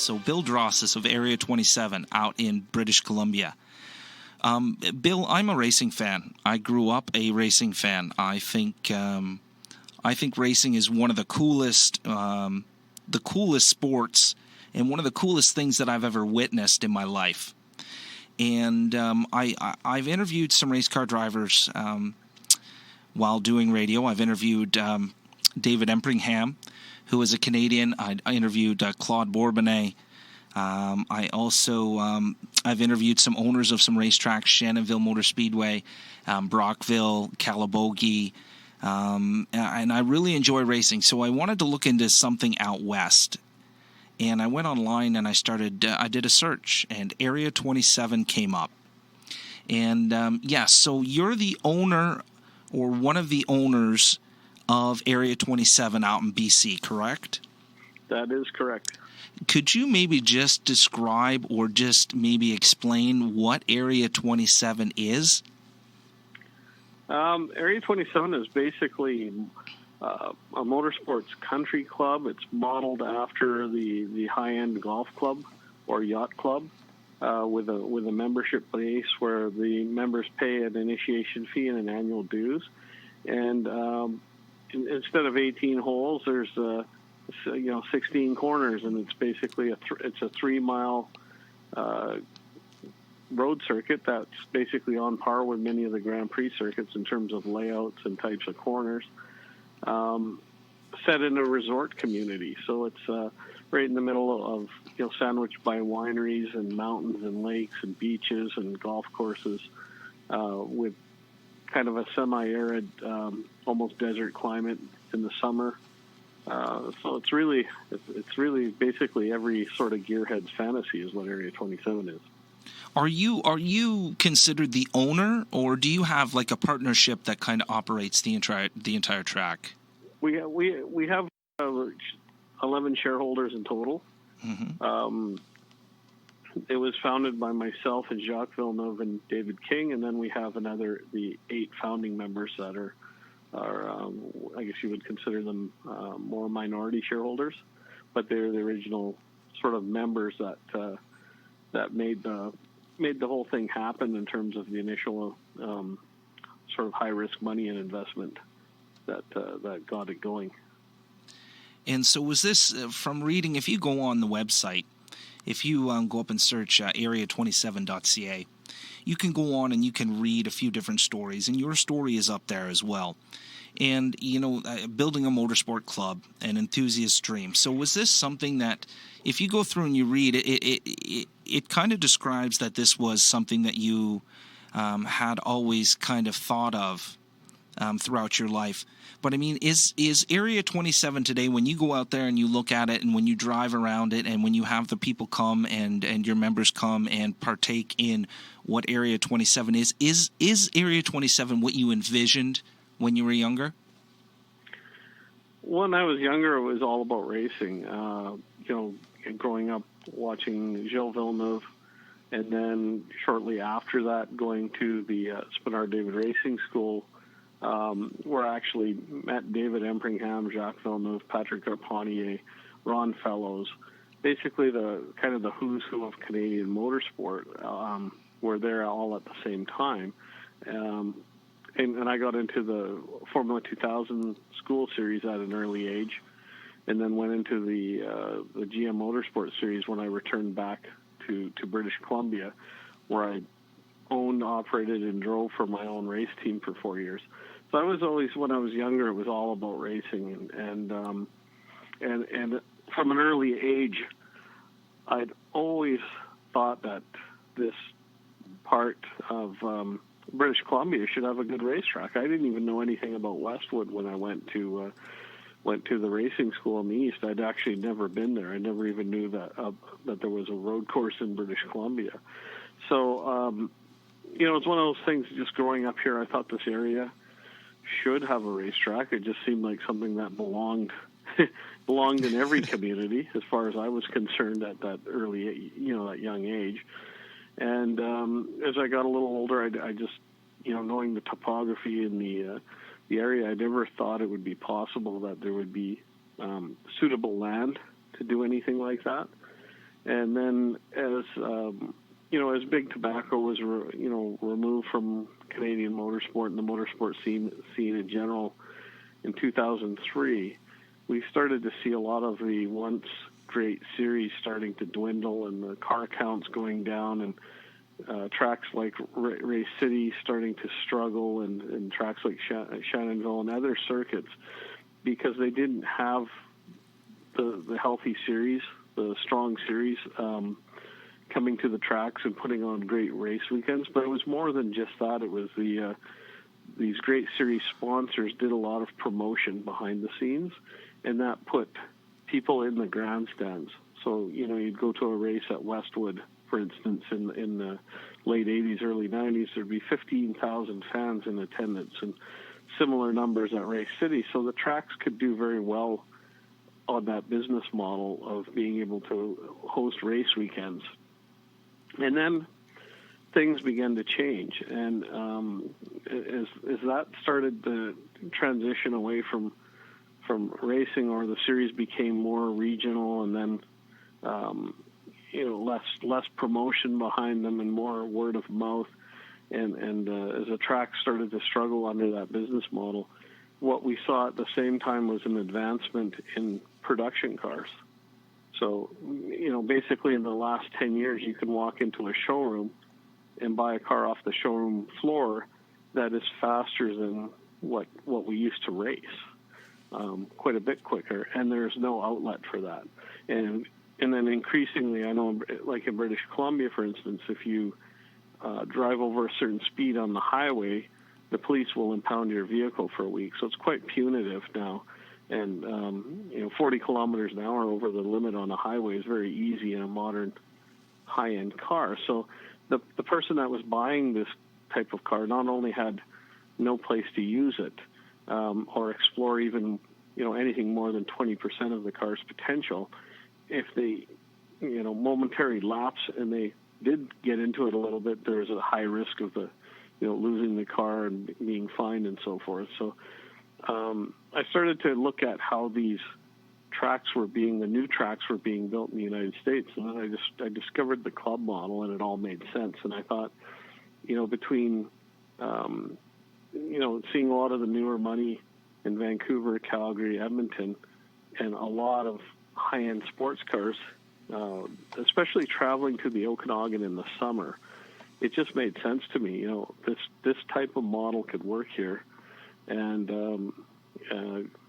So Bill Drossis of Area 27 out in British Columbia. Bill, I'm a racing fan. I grew up a racing fan. I think racing is one of the coolest sports and one of the coolest things that I've ever witnessed in my life. And I've interviewed some race car drivers while doing radio. I've interviewed David Empringham, who is a Canadian. I interviewed Claude Bourbonnais. I've interviewed some owners of some racetracks, Shannonville Motor Speedway, Brockville, Calabogie, and I really enjoy racing. So I wanted to look into something out west. And I went online and I did a search, and Area 27 came up. And so you're the owner or one of the owners of Area 27 out in BC, correct? That is correct. Could you maybe just describe or just maybe explain what Area 27 is? Area 27 is basically a motorsports country club. It's modeled after the high-end golf club or yacht club with a membership base where the members pay an initiation fee and an annual dues. And instead of 18 holes, there's 16 corners, and it's basically it's a 3-mile road circuit that's basically on par with many of the Grand Prix circuits in terms of layouts and types of corners. Set in a resort community, so it's right in the middle of sandwiched by wineries and mountains and lakes and beaches and golf courses, with kind of a semi-arid, almost desert climate in the summer. So it's really basically every sort of gearhead's fantasy is what Area 27 is. Are you considered the owner, or do you have like a partnership that kind of operates the entire track? We have 11 shareholders in total. Mm-hmm. It was founded by myself and Jacques Villeneuve and David King, and then we have the 8 founding members that are I guess you would consider them more minority shareholders, but they're the original sort of members that made the whole thing happen in terms of the initial sort of high risk money and investment that got it going. And so was this from reading? If you go on the website, if you go up and search area27.ca, you can go on and you can read a few different stories, and your story is up there as well. And, building a motorsport club, an enthusiast dream. So was this something that, if you go through and you read, it kind of describes that this was something that you had always kind of thought of throughout your life. But, I mean, is Area 27 today, when you go out there and you look at it and when you drive around it and when you have the people come and your members come and partake in what Area 27 is Area 27 what you envisioned when you were younger? When I was younger, it was all about racing. Growing up watching Gilles Villeneuve, and then shortly after that going to the Spinard David Racing School, where I actually met David Empringham, Jacques Villeneuve, Patrick Garponier, Ron Fellows. Basically, the kind of the who's who of Canadian motorsport were there all at the same time. And I got into the Formula 2000 school series at an early age, and then went into the GM Motorsport series when I returned back to British Columbia, where I owned, operated, and drove for my own race team for 4 years. So I was always, when I was younger, it was all about racing, and from an early age, I'd always thought that this part of British Columbia should have a good racetrack. I didn't even know anything about Westwood when I went to the racing school in the East. I'd actually never been there. I never even knew that there was a road course in British Columbia. So, it's one of those things, just growing up here, I thought this area should have a racetrack. It just seemed like something that belonged in every community, as far as I was concerned at that early, that young age. And as I got a little older, I just, knowing the topography in the area, I never thought it would be possible that there would be suitable land to do anything like that. And then as as big tobacco was removed from Canadian motorsport and the motorsport scene in general in 2003, we started to see a lot of the once great series starting to dwindle and the car counts going down, and tracks like Race City starting to struggle, and tracks like Shannonville and other circuits, because they didn't have the healthy series, the strong series, coming to the tracks and putting on great race weekends. But it was more than just that. It was these great series sponsors did a lot of promotion behind the scenes, and that put people in the grandstands. So, you'd go to a race at Westwood, for instance, in the late 80s, early 90s, there'd be 15,000 fans in attendance, and similar numbers at Race City. So the tracks could do very well on that business model of being able to host race weekends. And then things began to change, and as that started to transition away from racing, or the series became more regional, and then less promotion behind them and more word of mouth, and as the track started to struggle under that business model, what we saw at the same time was an advancement in production cars. So, basically in the last 10 years, you can walk into a showroom and buy a car off the showroom floor that is faster than what we used to race, quite a bit quicker, and there's no outlet for that. And then increasingly, I know, like in British Columbia, for instance, if you drive over a certain speed on the highway, the police will impound your vehicle for a week. So it's quite punitive now. And 40 kilometers an hour over the limit on a highway is very easy in a modern high-end car. So the person that was buying this type of car not only had no place to use it or explore even anything more than 20% of the car's potential. If they momentary lapse and they did get into it a little bit, there was a high risk of losing the car and being fined and so forth. So I started to look at how these the new tracks were being built in the United States, and then I discovered the club model, and it all made sense. And I thought, between seeing a lot of the newer money in Vancouver, Calgary, Edmonton, and a lot of high-end sports cars, especially traveling to the Okanagan in the summer, it just made sense to me. This type of model could work here, and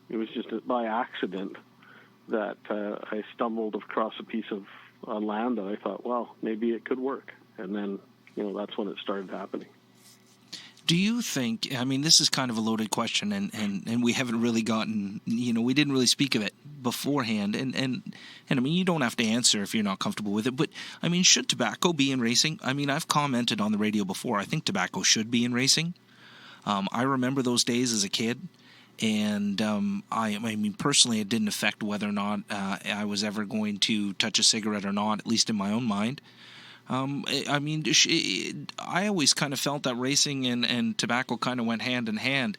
it was just by accident that I stumbled across a piece of land that I thought, well, maybe it could work, and then that's when it started happening. Do you think, this is kind of a loaded question, and we haven't really gotten, we didn't really speak of it beforehand, and you don't have to answer if you're not comfortable with it, but, should tobacco be in racing? I've commented on the radio before, I think tobacco should be in racing. I remember those days as a kid, and personally, it didn't affect whether or not I was ever going to touch a cigarette or not, at least in my own mind. I always kind of felt that racing and tobacco kind of went hand in hand.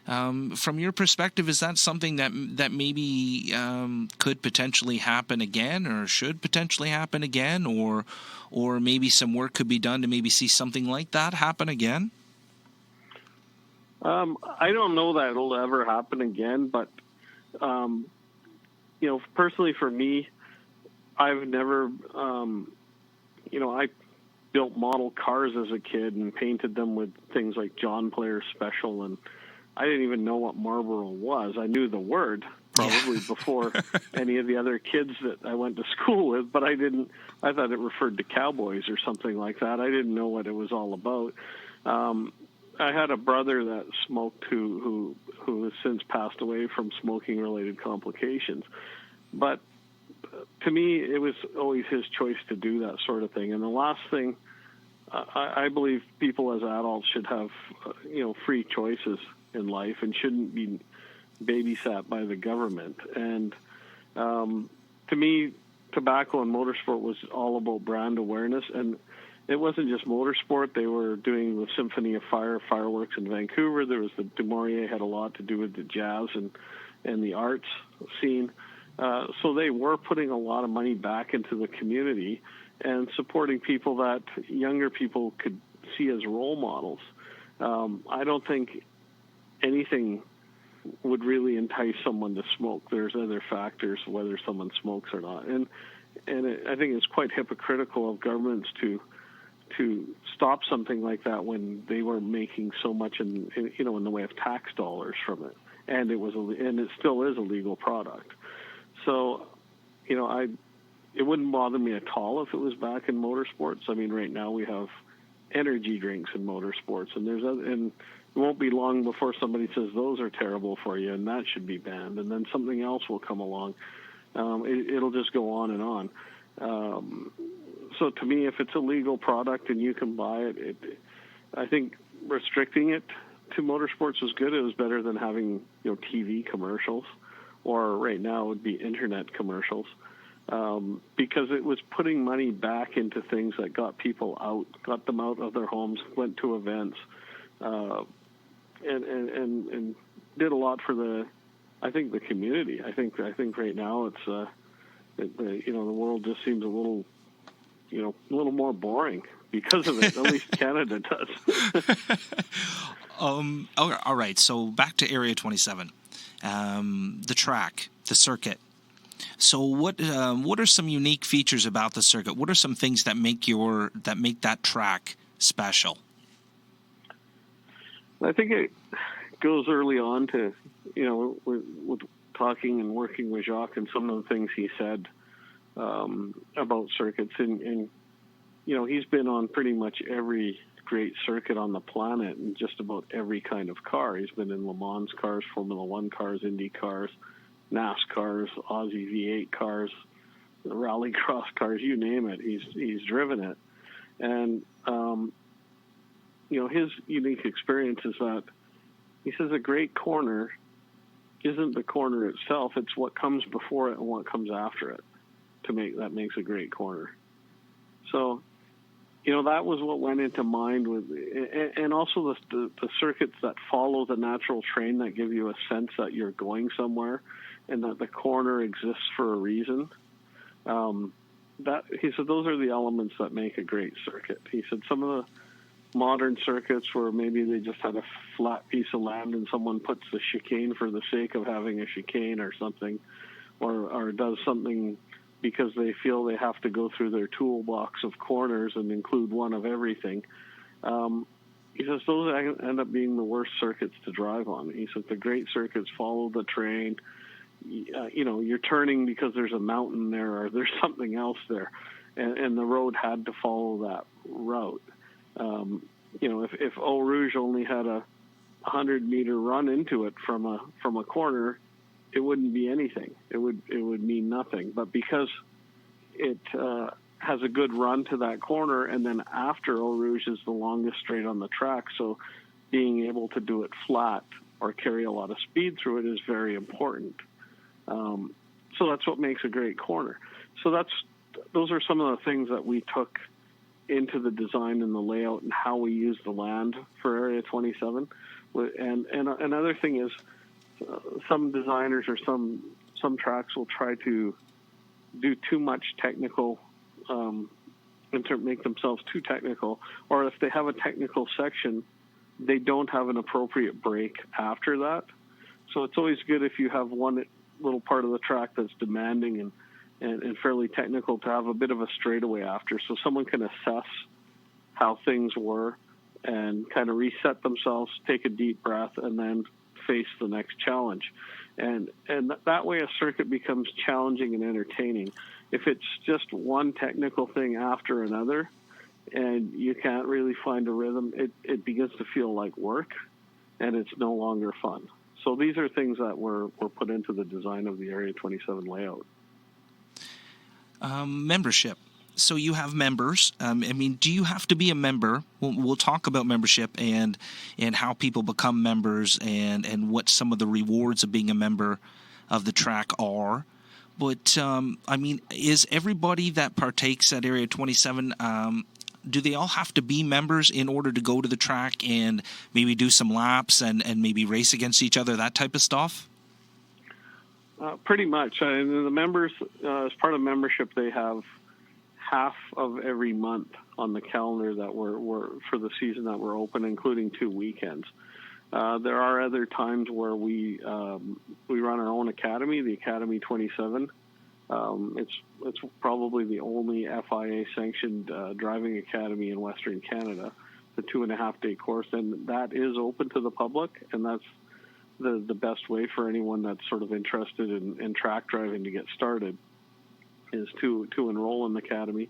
From your perspective, is that something that maybe could potentially happen again, or should potentially happen again, or maybe some work could be done to maybe see something like that happen again? I don't know that it'll ever happen again, but personally for me, I've never. I built model cars as a kid and painted them with things like John Player Special, and I didn't even know what Marlboro was. I knew the word probably before any of the other kids that I went to school with, but I thought it referred to cowboys or something like that. I didn't know what it was all about. I had a brother that smoked who has since passed away from smoking-related complications, but to me, it was always his choice to do that sort of thing. And the last thing, I believe people as adults should have, free choices in life and shouldn't be babysat by the government. And to me, tobacco and motorsport was all about brand awareness. And it wasn't just motorsport. They were doing the Symphony of Fire fireworks in Vancouver. There was the Du Maurier had a lot to do with the jazz and the arts scene. So they were putting a lot of money back into the community and supporting people that younger people could see as role models. I don't think anything would really entice someone to smoke. There's other factors, whether someone smokes or not. And I think it's quite hypocritical of governments to stop something like that when they were making so much in the way of tax dollars from it, and it still is a legal product. So, it wouldn't bother me at all if it was back in motorsports. I mean, right now we have energy drinks in motorsports, and it won't be long before somebody says those are terrible for you and that should be banned, and then something else will come along. It'll just go on and on. So to me, if it's a legal product and you can buy it, I think restricting it to motorsports was good. It was better than having TV commercials, or right now it would be internet commercials, because it was putting money back into things that got people out, got them out of their homes, went to events, and did a lot for the community. I think right now it's the world just seems a little more boring because of it. At least Canada does. All right. So back to Area 27, the track, the circuit. So what are some unique features about the circuit? What are some things that make that track special? I think it goes early on to, with talking and working with Jacques and some of the things he said about circuits. And he's been on pretty much every great circuit on the planet and just about every kind of car. He's been in Le Mans cars, Formula One cars, Indy cars, NASCARs, Aussie V8 cars, rallycross cars, you name it. He's driven it. And, his unique experience is that he says a great corner isn't the corner itself, it's what comes before it and what comes after it that makes a great corner. So, that was what went into mind with, and also the circuits that follow the natural train that give you a sense that you're going somewhere and that the corner exists for a reason. He said those are the elements that make a great circuit. He said some of the modern circuits where maybe they just had a flat piece of land and someone puts the chicane for the sake of having a chicane or something, or does something because they feel they have to go through their toolbox of corners and include one of everything. He says those end up being the worst circuits to drive on. He says the great circuits follow the train. You're turning because there's a mountain there or there's something else there, and the road had to follow that route. If Eau Rouge only had a 100-meter run into it from a corner, it wouldn't be anything. It would mean nothing. But because it has a good run to that corner, and then after Eau Rouge is the longest straight on the track, so being able to do it flat or carry a lot of speed through it is very important. So that's what makes a great corner. So those are some of the things that we took into the design and the layout and how we use the land for Area 27. And another thing is some designers or some tracks will try to do too much technical, make themselves too technical, or if they have a technical section, they don't have an appropriate break after that. So it's always good if you have one little part of the track that's demanding and fairly technical to have a bit of a straightaway after, so someone can assess how things were and kind of reset themselves, take a deep breath, and then face the next challenge. And that way a circuit becomes challenging and entertaining. If it's just one technical thing after another and you can't really find a rhythm, it begins to feel like work and it's no longer fun. So these are things that were put into the design of the Area 27 layout. Membership. So you have members. Do you have to be a member? We'll talk about membership and how people become members and what some of the rewards of being a member of the track are. But, is everybody that partakes at Area 27, do they all have to be members in order to go to the track and maybe do some laps and maybe race against each other, that type of stuff? Pretty much. And the members, as part of membership, they have half of every month on the calendar that we're for the season that we're open, including 2 weekends. There are other times where we run our own academy, the Academy 27. It's probably the only FIA sanctioned driving academy in Western Canada. It's a 2.5-day course, and that is open to the public, and that's the best way for anyone that's sort of interested in track driving to get started is to enroll in the academy.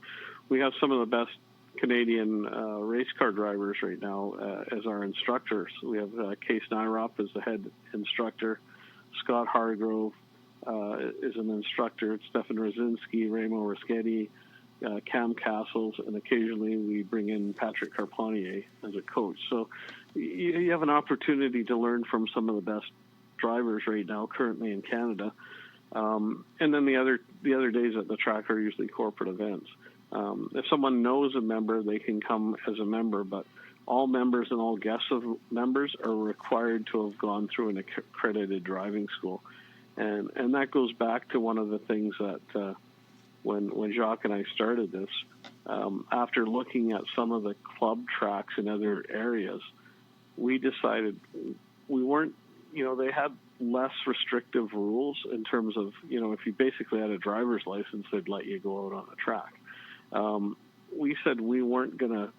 We have some of the best Canadian race car drivers right now as our instructors. We have Case Nyrop as the head instructor. Scott Hargrove is an instructor. Stefan Rosinski, Remo Raschetti, Cam Castles, and occasionally we bring in Patrick Carpentier as a coach. So you have an opportunity to learn from some of the best drivers right now currently in Canada. And then the other days at the track are usually corporate events. If someone knows a member, they can come as a member, but all members and all guests of members are required to have gone through an accredited driving school. And that goes back to one of the things that when Jacques and I started this, after looking at some of the club tracks in other areas, we decided we weren't, they had less restrictive rules in terms of, if you basically had a driver's license, they'd let you go out on the track. We said we weren't going to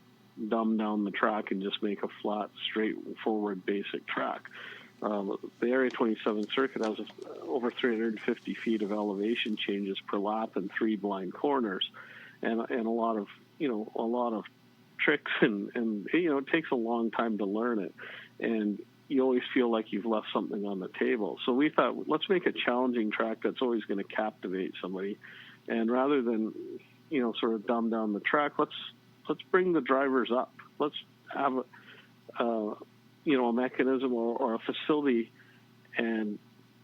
dumb down the track and just make a flat, straightforward, basic track. The Area 27 circuit has over 350 feet of elevation changes per lap and 3 blind corners, and a lot of tricks, and it takes a long time to learn it, and you always feel like you've left something on the table. So we thought, let's make a challenging track that's always going to captivate somebody, and rather than sort of dumb down the track, let's bring the drivers up. Let's have a mechanism or a facility and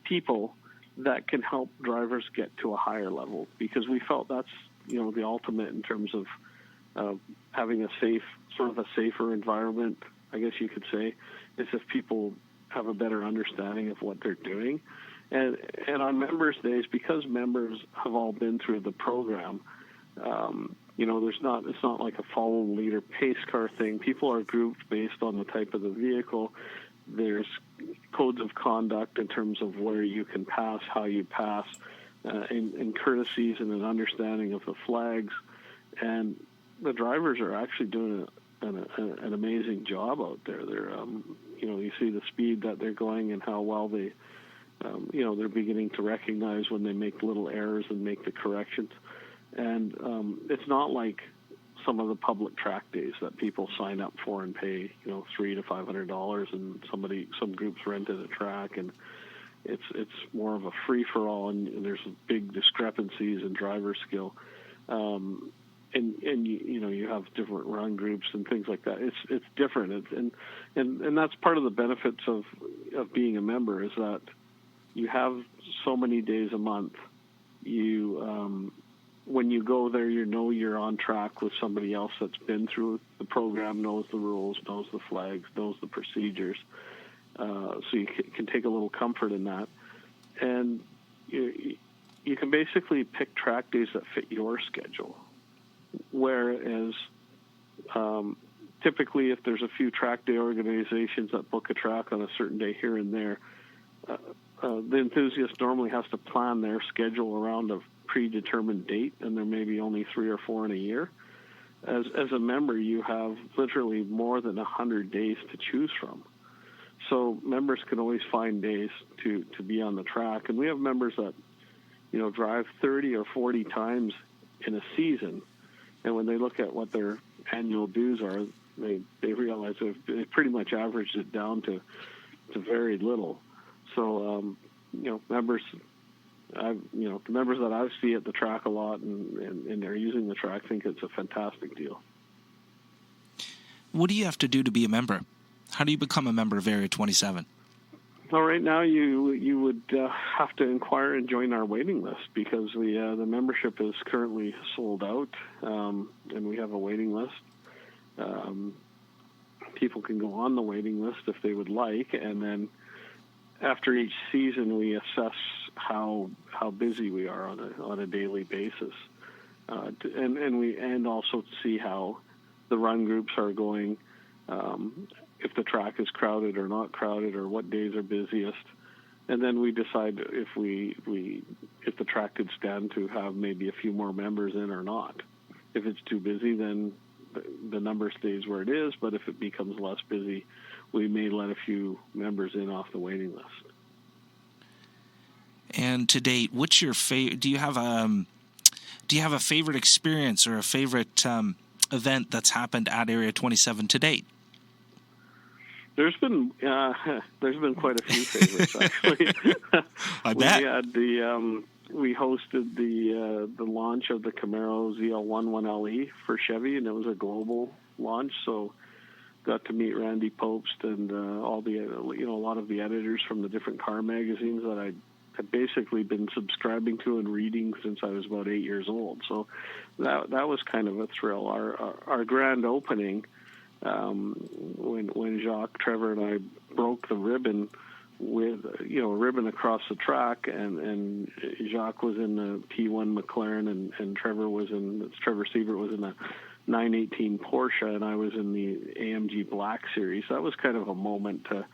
people that can help drivers get to a higher level, because we felt that's the ultimate in terms of having a safer environment, I guess you could say, is if people have a better understanding of what they're doing. And on members' days, because members have all been through the program, it's not like a follow leader pace car thing. People are grouped based on the type of the vehicle. There's codes of conduct in terms of where you can pass, how you pass, and courtesies and an understanding of the flags. And the drivers are actually doing an amazing job out there. They're, you see the speed that they're going and how well they, they're beginning to recognize when they make little errors and make the corrections. And it's not like some of the public track days that people sign up for and pay, $300 to $500, and some groups rented a track, and it's more of a free for all, and there's big discrepancies in driver skill, and you have different run groups and things like that. It's different, and that's part of the benefits of being a member, is that you have so many days a month. When you go there, you're on track with somebody else that's been through the program, knows the rules, knows the flags, knows the procedures. So you can take a little comfort in that. And you can basically pick track days that fit your schedule. Whereas typically if there's a few track day organizations that book a track on a certain day here and there, the enthusiast normally has to plan their schedule around a predetermined date, and there may be only 3 or 4 in a year. As a member, you have literally more than 100 days to choose from. So members can always find days to be on the track. And we have members that, drive 30 or 40 times in a season. And when they look at what their annual dues are, they realize they've pretty much averaged it down to very little. So, members, the members that I see at the track a lot and they're using the track think it's a fantastic deal. What do you have to do to be a member? How do you become a member of Area 27? Well, right now you would have to inquire and join our waiting list, because the membership is currently sold out, and we have a waiting list. People can go on the waiting list if they would like, and then after each season, we assess how busy we are on a daily basis, and also to see how the run groups are going, if the track is crowded or not crowded, or what days are busiest, and then we decide if if the track could stand to have maybe a few more members in or not. If it's too busy, then the number stays where it is, but if it becomes less busy, we may let a few members in off the waiting list. And to date, what's your favorite? Do you have a favorite experience or a favorite event that's happened at Area 27 to date? There's been quite a few favorites, actually. I bet. We hosted the launch of the Camaro ZL11LE for Chevy, and it was a global launch. So got to meet Randy Popst and all the a lot of the editors from the different car magazines that I had basically been subscribing to and reading since I was about 8 years old. So that was kind of a thrill. Our grand opening, when Jacques, Trevor, and I broke the ribbon with a ribbon across the track, and Jacques was in the P1 McLaren, and Trevor Siebert was in the 918 Porsche, and I was in the AMG Black Series. That was kind of a moment to,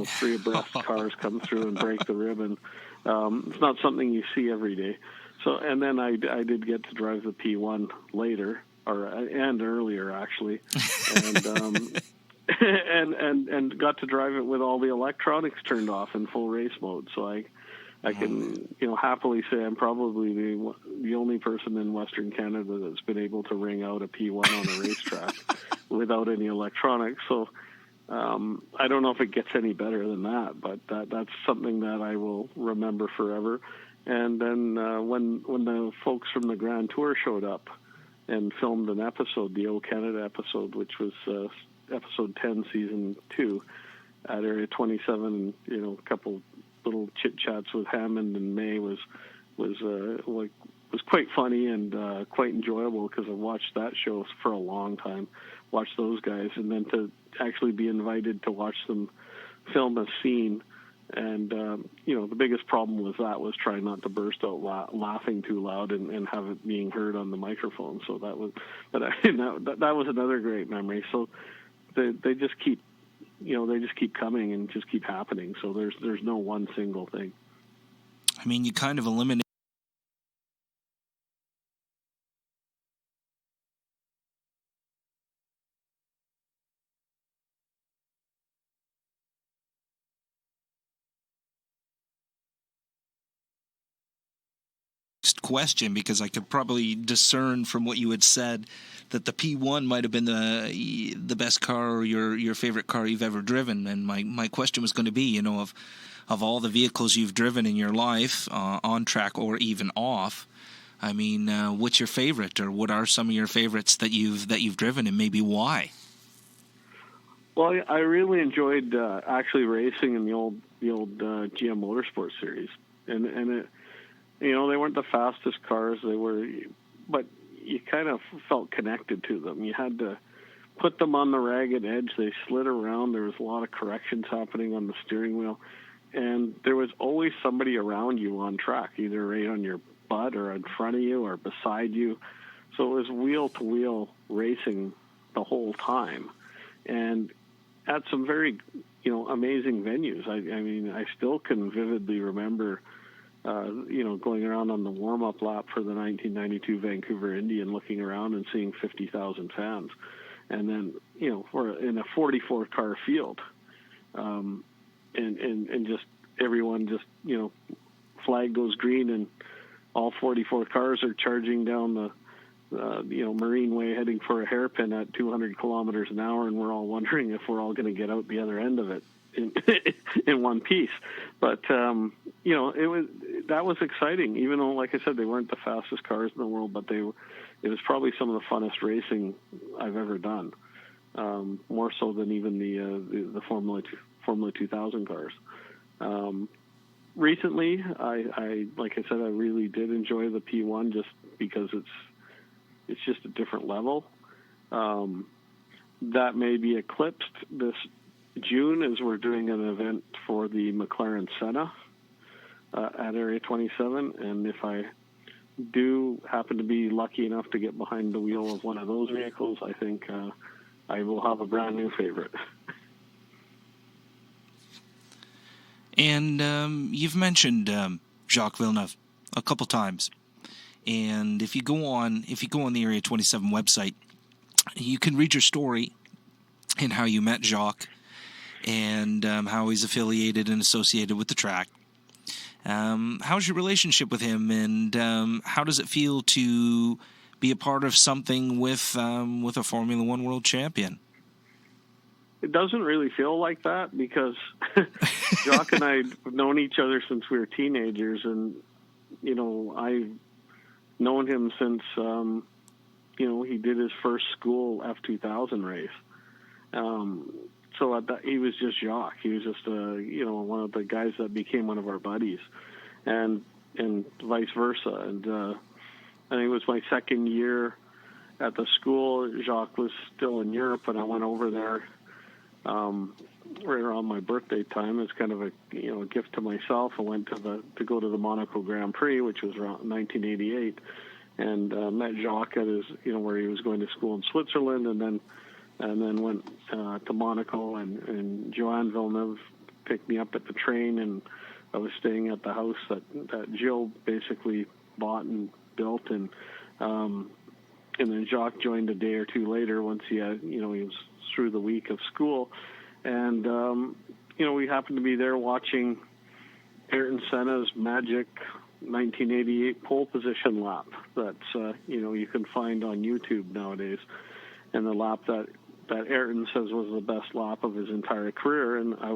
three abreast cars come through and break the ribbon. It's not something you see every day. So, and then I did get to drive the P1 later, and earlier actually, and got to drive it with all the electronics turned off in full race mode. So I can happily say I'm probably the only person in Western Canada that's been able to ring out a P1 on a racetrack without any electronics. So I don't know if it gets any better than that, but that's something that I will remember forever. And then when the folks from the Grand Tour showed up and filmed an episode, the O Canada episode, which was episode 10, season 2, at Area 27, a couple little chit chats with Hammond and May was quite funny and quite enjoyable, because I watched that show for a long time, watched those guys, and then to actually be invited to watch them film a scene. And the biggest problem was trying not to burst out laughing too loud and have it being heard on the microphone. So that was another great memory. So they just keep coming and just keep happening. So there's no one single thing. I mean, you kind of eliminate question, because I could probably discern from what you had said that the P1 might have been the best car or your favorite car you've ever driven. And my question was going to be, of all the vehicles you've driven in your life, on track or even off, I mean, what's your favorite, or what are some of your favorites that you've driven, and maybe why? Well, I really enjoyed actually racing in the old GM Motorsports series, and it, they weren't the fastest cars. They were, but you kind of felt connected to them. You had to put them on the ragged edge. They slid around. There was a lot of corrections happening on the steering wheel, and there was always somebody around you on track, either right on your butt or in front of you or beside you. So it was wheel-to-wheel racing the whole time, and at some very, amazing venues. I mean, I still can vividly remember going around on the warm-up lap for the 1992 Vancouver Indy and looking around and seeing 50,000 fans. And then, we're in a 44-car field. And just everyone just, flag goes green and all 44 cars are charging down the Marine Way heading for a hairpin at 200 kilometers an hour. And we're all wondering if we're all going to get out the other end of it in one piece. But, that was exciting, even though, like I said, they weren't the fastest cars in the world, but it was probably some of the funnest racing I've ever done. More so than even the Formula 2000 cars. Recently, I like I said, I really did enjoy the P1 just because it's just a different level. That may be eclipsed this June is we're doing an event for the McLaren Senna at Area 27, and if I do happen to be lucky enough to get behind the wheel of one of those vehicles, I think I will have a brand new favorite. And you've mentioned Jacques Villeneuve a couple times, and if you go on the Area 27 website, you can read your story and how you met Jacques, and how he's affiliated and associated with the track. How's your relationship with him, and how does it feel to be a part of something with a Formula One world champion? It doesn't really feel like that because Jacques and I have known each other since we were teenagers, and I've known him since he did his first school F2000 race. So at that, he was just Jacques. He was just one of the guys that became one of our buddies, and vice versa. And I think it was my second year at the school. Jacques was still in Europe, and I went over there right around my birthday time. It's kind of a gift to myself. I went to go to the Monaco Grand Prix, which was around 1988, and met Jacques at his where he was going to school in Switzerland, and then went to Monaco, and Joanne Villeneuve picked me up at the train, and I was staying at the house that Jill basically bought and built, and then Jacques joined a day or two later once he had he was through the week of school, and we happened to be there watching Ayrton Senna's magic 1988 pole position lap that's you can find on YouTube nowadays, and the lap that Ayrton says was the best lap of his entire career, and I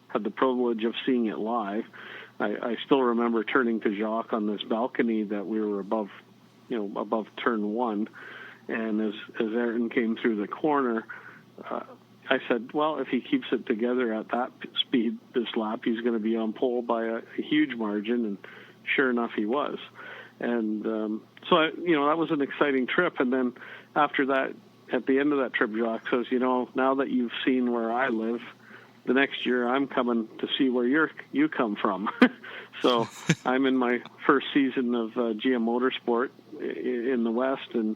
had the privilege of seeing it live. I still remember turning to Jacques on this balcony that we were above turn one, and as Ayrton came through the corner, I said, well, if he keeps it together at that speed this lap, he's going to be on pole by a huge margin, and sure enough, he was. And so that was an exciting trip. And then after that, at the end of that trip, Jacques says, now that you've seen where I live, the next year I'm coming to see where you come from. So I'm in my first season of GM Motorsport in the West, and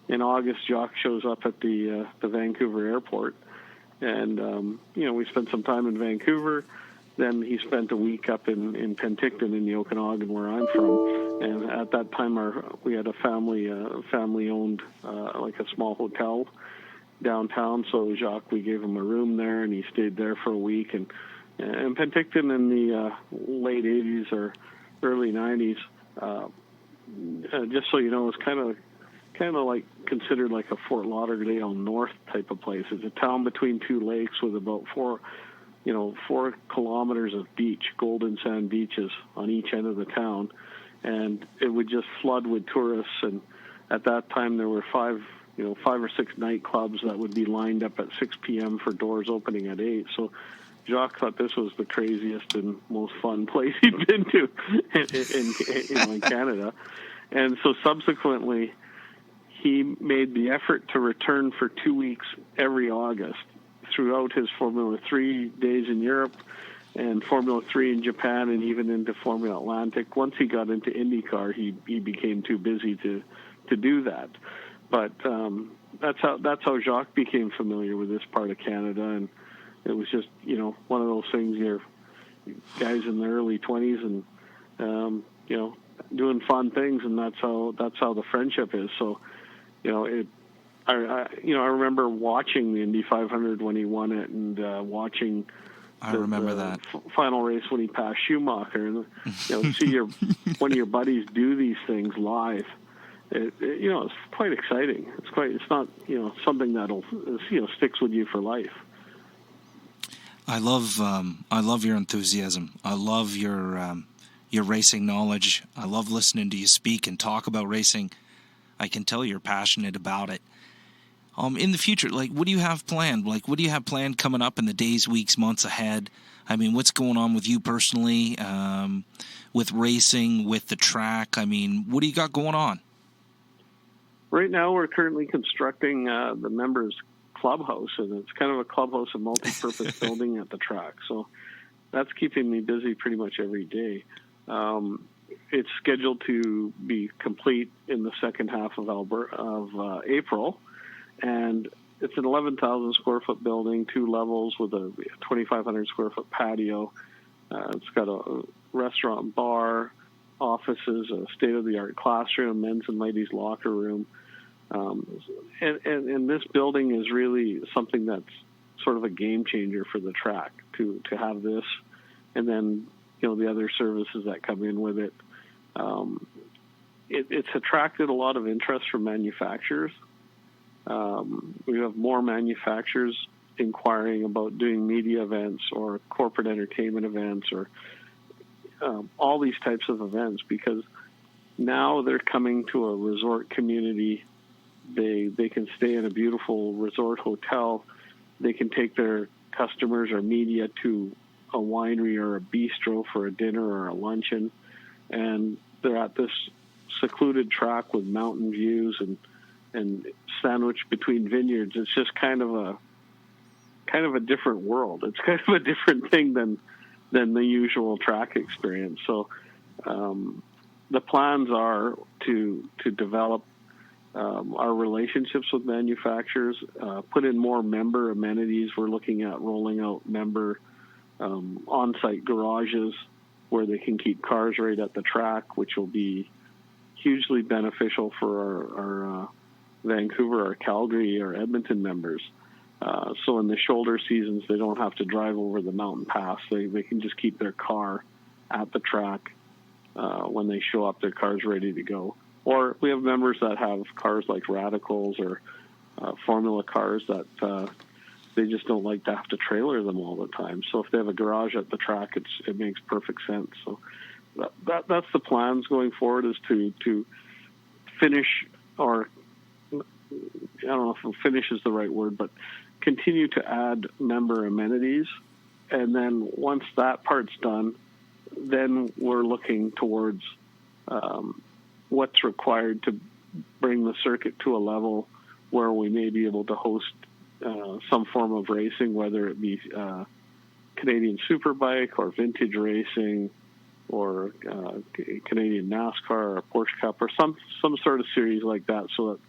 in August, Jacques shows up at the Vancouver airport, and we spent some time in Vancouver. Then he spent a week up in Penticton in the Okanagan, where I'm from. And at that time, we had a family-owned, like a small hotel downtown. So Jacques, we gave him a room there, and he stayed there for a week. And Penticton in the late 80s or early 90s, just so you know, was kind of like considered like a Fort Lauderdale North type of place. It's a town between two lakes with about 4 kilometers of beach, golden sand beaches on each end of the town, and it would just flood with tourists. And at that time, there were 5 or 6 nightclubs that would be lined up at 6 p.m. for doors opening at 8. So Jacques thought this was the craziest and most fun place he'd been to in Canada. And so subsequently, he made the effort to return for 2 weeks every August throughout his Formula 3 days in Europe and Formula 3 in Japan, and even into Formula Atlantic. Once he got into IndyCar, he became too busy to do that. But that's how Jacques became familiar with this part of Canada, and it was just one of those things. You're guys in their early 20s and doing fun things, and that's how the friendship is. So I remember watching the Indy 500 when he won it, and watching the final race when he passed Schumacher, and see one of your buddies do these things live. It's quite exciting. It's not something that'll sticks with you for life. I love your enthusiasm. I love your racing knowledge. I love listening to you speak and talk about racing. I can tell you're passionate about it. In the future, what do you have planned? What do you have planned coming up in the days, weeks, months ahead? I mean, what's going on with you personally, with racing, with the track? I mean, what do you got going on? Right now, we're currently constructing the members clubhouse, and it's kind of a clubhouse and multi-purpose building at the track. So that's keeping me busy pretty much every day. It's scheduled to be complete in the second half of April, and it's an 11,000 square foot building, 2 levels with a 2,500 square foot patio. It's got a restaurant, bar, offices, a state-of-the-art classroom, men's and ladies' locker room. And this building is really something that's sort of a game changer for the track to have this, and then the other services that come in with it. It's attracted a lot of interest from manufacturers. We have more manufacturers inquiring about doing media events or corporate entertainment events or all these types of events, because now they're coming to a resort community. They can stay in a beautiful resort hotel. They can take their customers or media to a winery or a bistro for a dinner or a luncheon, and they're at this secluded track with mountain views and sandwiched between vineyards. It's just kind of a different world. It's kind of a different thing than the usual track experience. So the plans are to develop our relationships with manufacturers, put in more member amenities. We're looking at rolling out member on-site garages where they can keep cars right at the track, which will be hugely beneficial for our Vancouver, our Calgary, our Edmonton members. So in the shoulder seasons, they don't have to drive over the mountain pass. They can just keep their car at the track when they show up, their car's ready to go. Or we have members that have cars like Radicals or Formula cars that they just don't like to have to trailer them all the time. So if they have a garage at the track, it makes perfect sense. So that's the plans going forward, is to finish, or I don't know if finish is the right word, but continue to add member amenities. And then once that part's done, then we're looking towards what's required to bring the circuit to a level where we may be able to host some form of racing, whether it be Canadian Superbike or vintage racing or Canadian NASCAR or Porsche Cup or some sort of series like that, so that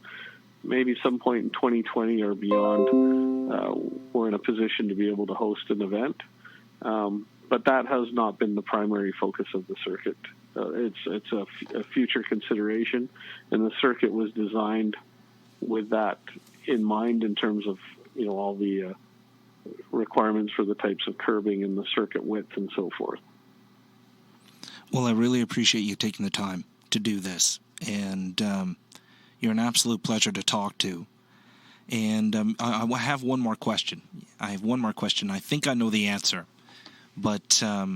maybe some point in 2020 or beyond we're in a position to be able to host an event. But that has not been the primary focus of the circuit. It's a future consideration, and the circuit was designed with that in mind in terms of all the requirements for the types of curbing and the circuit width and so forth. Well, I really appreciate you taking the time to do this, and you're an absolute pleasure to talk to. And I have one more question. I think I know the answer, but a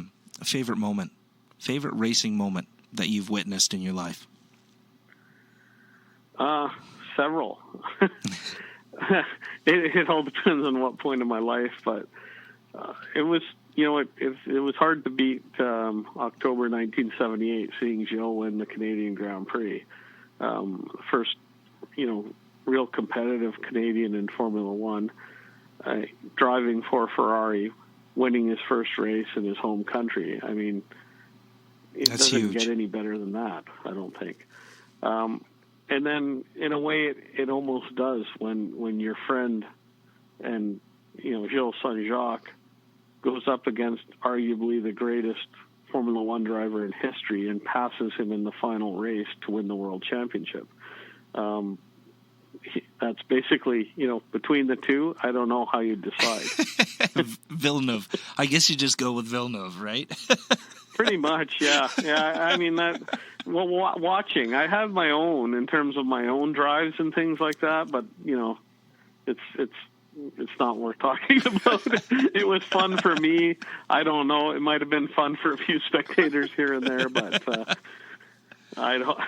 favorite racing moment that you've witnessed in your life? Several. It all depends on what point of my life, but it was, it was hard to beat October 1978, seeing Gilles win the Canadian Grand Prix. First, real competitive Canadian in Formula One, driving for Ferrari, winning his first race in his home country. I mean, it That's doesn't huge. get any better than that, I don't think. And then, in a way, it almost does when your friend and Gilles Saint-Jacques goes up against arguably the greatest Formula One driver in history and passes him in the final race to win the world championship. That's basically, between the two, I don't know how you decide. Villeneuve. I guess you just go with Villeneuve, right? Pretty much, yeah. I mean, watching, I have my own in terms of my own drives and things like that, but it's not worth talking about. It was fun for me. I don't know. It might have been fun for a few spectators here and there, but I don't.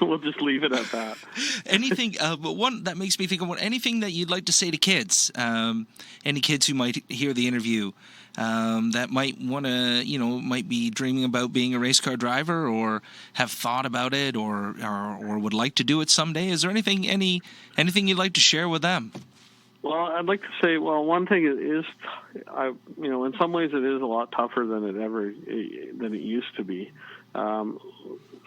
We'll just leave it at that. Anything, but one that makes me think of anything that you'd like to say to kids, any kids who might hear the interview, that might want to, might be dreaming about being a race car driver or have thought about it or would like to do it someday. Is there anything you'd like to share with them? Well, I'd like to say, well, one thing is, in some ways it is a lot tougher than it used to be. So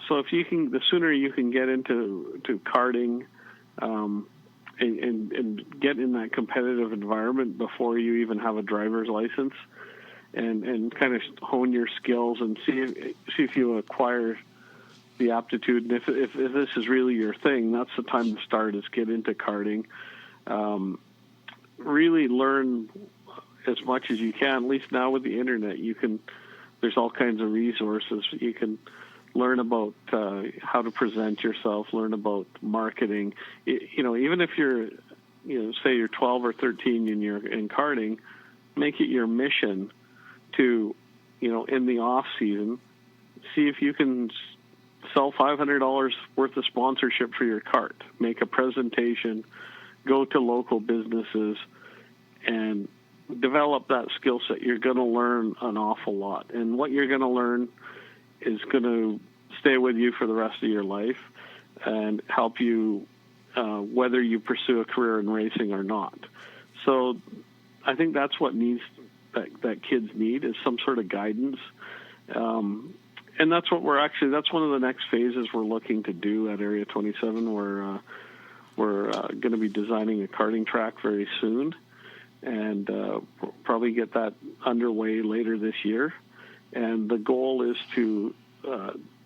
the sooner you can get into karting, and get in that competitive environment before you even have a driver's license, and kind of hone your skills and see if you acquire the aptitude. And if this is really your thing, that's the time to start. Is get into karting. Really learn as much as you can. At least now with the internet, there's all kinds of resources. You can learn about how to present yourself, learn about marketing. Even if you're, say you're 12 or 13 and you're in karting, make it your mission to, in the off season, see if you can sell $500 worth of sponsorship for your cart. Make a presentation, go to local businesses, and develop that skill set. You're going to learn an awful lot, and what you're going to learn is going to stay with you for the rest of your life and help you whether you pursue a career in racing or not. So I think that's what that kids need, is some sort of guidance. And that's what that's one of the next phases we're looking to do at Area 27. We're going to be designing a karting track very soon, and we'll probably get that underway later this year. And the goal is to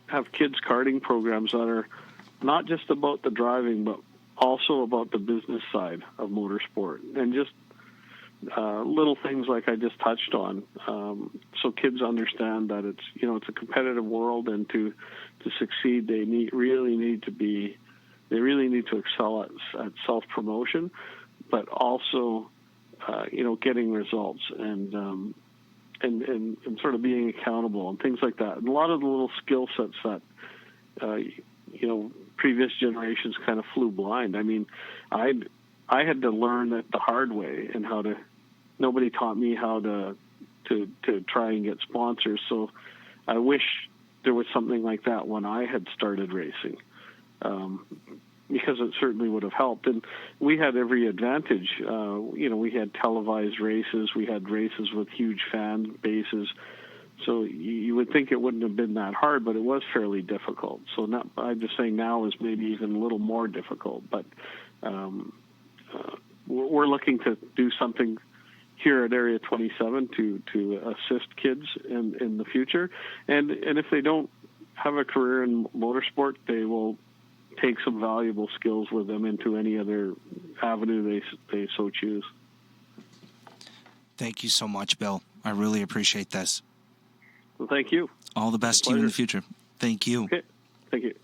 have kids karting programs that are not just about the driving, but also about the business side of motorsport, and just little things like I just touched on, so kids understand that it's a competitive world, and to succeed they really need to excel at self-promotion, but also getting results and sort of being accountable and things like that. And a lot of the little skill sets that previous generations kind of flew blind. I mean, I had to learn it the hard way, and nobody taught me how to try and get sponsors. So I wish there was something like that when I had started racing, because it certainly would have helped. And we had every advantage. We had televised races. We had races with huge fan bases. So you would think it wouldn't have been that hard, but it was fairly difficult. So I'm just saying now is maybe even a little more difficult. But we're looking to do something here at Area 27 to assist kids in the future. And if they don't have a career in motorsport, they will take some valuable skills with them into any other avenue they so choose. Thank you so much, Bill. I really appreciate this. Well, thank you. All the best to you in the future. Thank you. Okay. Thank you.